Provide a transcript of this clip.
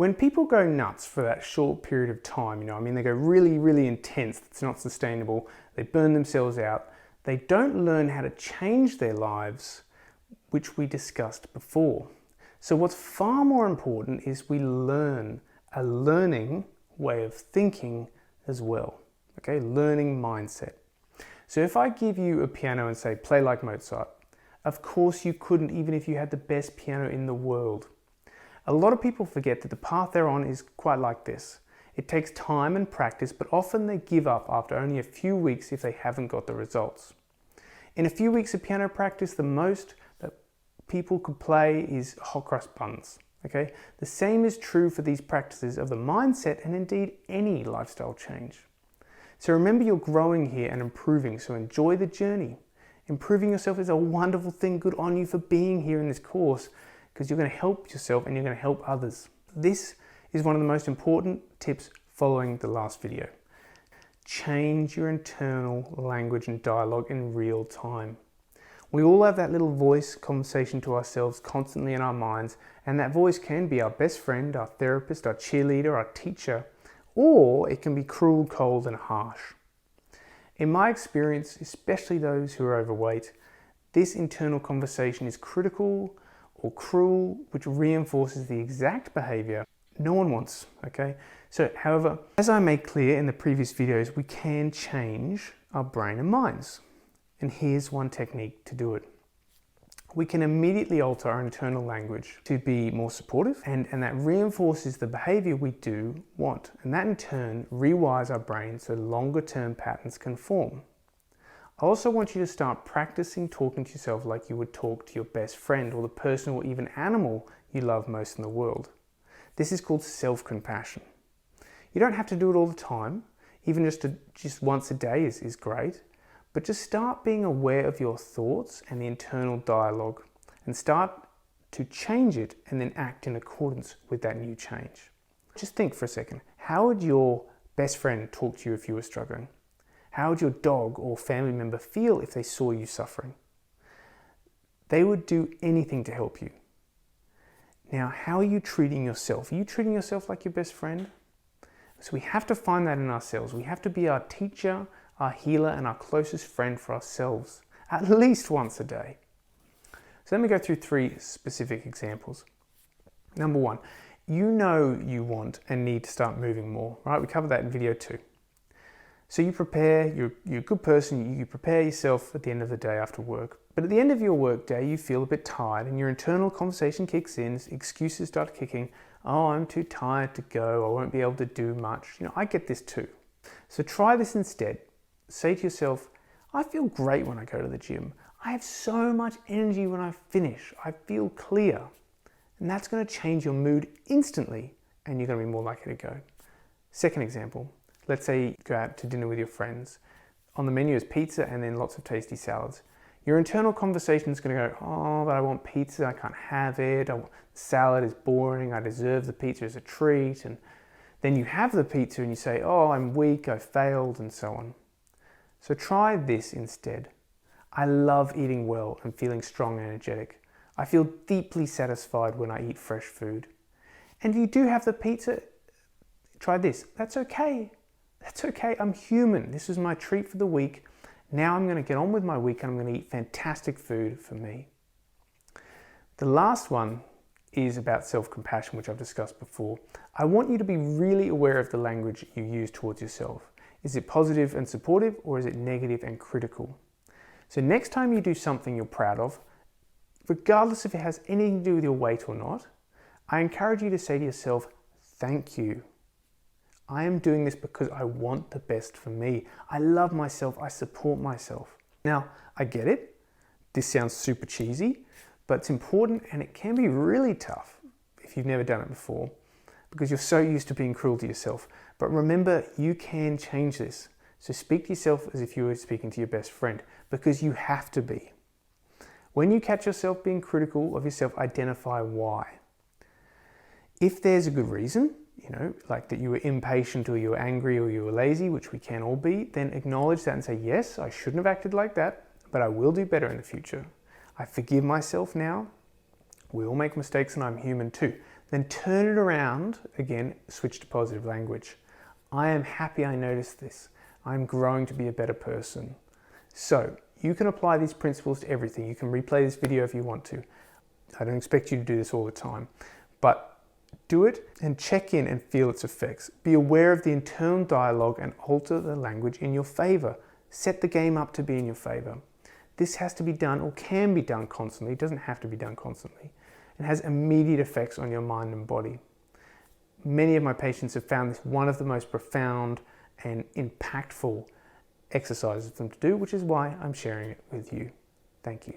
When people go nuts for that short period of time, they go really, really intense, it's not sustainable, they burn themselves out, they don't learn how to change their lives, which we discussed before. So what's far more important is we learn a learning way of thinking as well, okay? Learning mindset. So if I give you a piano and say, play like Mozart, of course you couldn't, even if you had the best piano in the world. A lot of people forget that the path they're on is quite like this. It takes time and practice, but often they give up after only a few weeks if they haven't got the results. In a few weeks of piano practice, the most that people could play is hot cross buns. Okay? The same is true for these practices of the mindset and indeed any lifestyle change. So remember, you're growing here and improving, so enjoy the journey. Improving yourself is a wonderful thing. Good on you for being here in this course, because you're going to help yourself and you're going to help others. This is one of the most important tips following the last video. Change your internal language and dialogue in real time. We all have that little voice conversation to ourselves constantly in our minds, and that voice can be our best friend, our therapist, our cheerleader, our teacher, or it can be cruel, cold, and harsh. In my experience, especially those who are overweight, this internal conversation is critical or cruel, which reinforces the exact behavior no one wants, okay? So, however, as I made clear in the previous videos, we can change our brain and minds. And here's one technique to do it. We can immediately alter our internal language to be more supportive, and that reinforces the behavior we do want. And that in turn rewires our brain so longer term patterns can form. I also want you to start practicing talking to yourself like you would talk to your best friend or the person or even animal you love most in the world. This is called self-compassion. You don't have to do it all the time. Even just once a day is great. But just start being aware of your thoughts and the internal dialogue and start to change it and then act in accordance with that new change. Just think for a second. How would your best friend talk to you if you were struggling? How would your dog or family member feel if they saw you suffering? They would do anything to help you. Now, how are you treating yourself? Are you treating yourself like your best friend? So we have to find that in ourselves. We have to be our teacher, our healer, and our closest friend for ourselves, at least once a day. So let me go through 3 specific examples. Number 1, you know you want and need to start moving more, right? We covered that in video 2. So you prepare, you're a good person, you prepare yourself at the end of the day after work. But at the end of your work day, you feel a bit tired and your internal conversation kicks in, excuses start kicking. Oh, I'm too tired to go, I won't be able to do much. I get this too. So try this instead. Say to yourself, I feel great when I go to the gym. I have so much energy when I finish. I feel clear. And that's going to change your mood instantly and you're going to be more likely to go. Second example, let's say you go out to dinner with your friends. On the menu is pizza and then lots of tasty salads. Your internal conversation is going to go, oh, but I want pizza, I can't have it. Salad is boring, I deserve the pizza as a treat. And then you have the pizza and you say, oh, I'm weak, I failed, and so on. So try this instead. I love eating well and feeling strong and energetic. I feel deeply satisfied when I eat fresh food. And if you do have the pizza, try this. That's okay. That's okay. I'm human. This was my treat for the week. Now I'm going to get on with my week and I'm going to eat fantastic food for me. The last one is about self-compassion, which I've discussed before. I want you to be really aware of the language you use towards yourself. Is it positive and supportive, or is it negative and critical? So next time you do something you're proud of, regardless if it has anything to do with your weight or not, I encourage you to say to yourself, thank you. I am doing this because I want the best for me. I love myself, I support myself. Now, I get it. This sounds super cheesy, but it's important and it can be really tough if you've never done it before because you're so used to being cruel to yourself. But remember, you can change this. So speak to yourself as if you were speaking to your best friend, because you have to be. When you catch yourself being critical of yourself, identify why. If there's a good reason, like that you were impatient or you were angry or you were lazy, which we can all be, then acknowledge that and say, yes, I shouldn't have acted like that, but I will do better in the future. I forgive myself now. We all make mistakes and I'm human too. Then turn it around, again, switch to positive language. I am happy I noticed this. I'm growing to be a better person. So you can apply these principles to everything. You can replay this video if you want to. I don't expect you to do this all the time, but do it and check in and feel its effects. Be aware of the internal dialogue and alter the language in your favor. Set the game up to be in your favor. This has to be done or can be done constantly. It doesn't have to be done constantly. It has immediate effects on your mind and body. Many of my patients have found this one of the most profound and impactful exercises for them to do, which is why I'm sharing it with you. Thank you.